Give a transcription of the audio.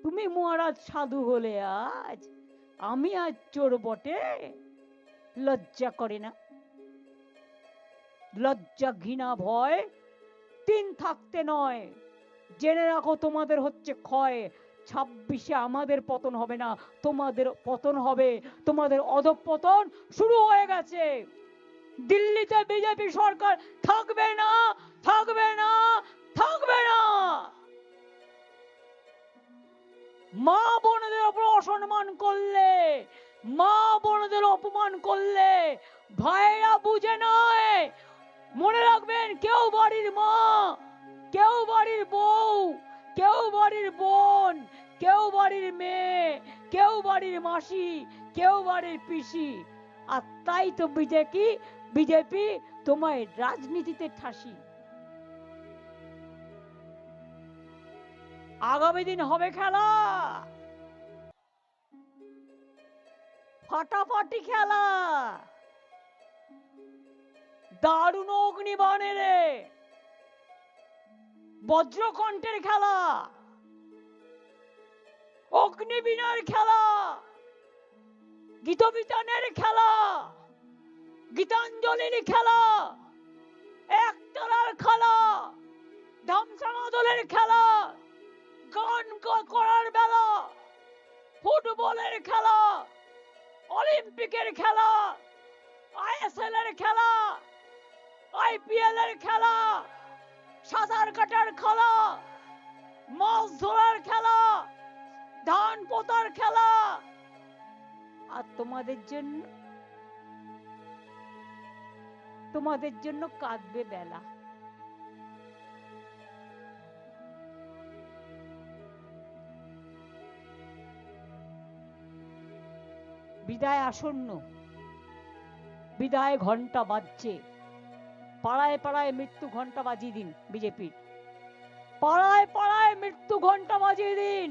তুমি মহারাজ সাধু হলে আজ, আমি আজ চোর বটে? লজ্জা করে না? লজ্জা ঘৃণা ভয় তিন থাকতে নয়। জেনে রাখো তোমাদের হচ্ছে ক্ষয়। 26-এ আমাদের পতন হবে না, তোমাদের পতন হবে। তোমাদের অধঃপতন শুরু হয়ে গেছে। দিল্লিতে বিজেপি সরকার থাকবে না, থাকবে না, থাকবে না। মা বোনদের উপর অসম্মান করলে, মা বোনদের অপমান করলে ভাইরা বুঝে নয়। মনে রাখবেন, কেউ বাড়ির মা, কেউ বাড়ির বউ, কেউ বাড়ির বোন, কেউ বাড়ির মেয়ে, কেউ বাড়ির মাসি, কেউ বাড়ির পিসি। আর তাই তো বিজেপি তোমায় রাজনীতিতে ঠাসি। আগামী দিন হবে খেলা, ফাটাফাটি খেলা, দারুণ অগ্নিবাণের বজ্রকণ্ঠের খেলা, অগ্নিবীণার খেলা, গীতবিতানের খেলা, গীতাঞ্জলির খেলা, একতলার খেলা, ধামসামাদলের খেলা, গান করার বেলা, ফুটবলের খেলা, অলিম্পিকের খেলা, আইএসএল এর খেলা, আইপিএল এর খেলা, সাঁতার কাটার খেলা, মাছ ধরার খেলা, ধান পোতার খেলা। আর তোমাদের জন্য কাঁদবে বেলা। বিদায় আসন্ন, বিদায় ঘন্টা বাজছে। পাড়ায় পাড়ায় মৃত্যু ঘন্টা বাজিয়ে দিন বিজেপির, পাড়ায় পাড়ায় মৃত্যু ঘন্টা বাজিয়ে দিন।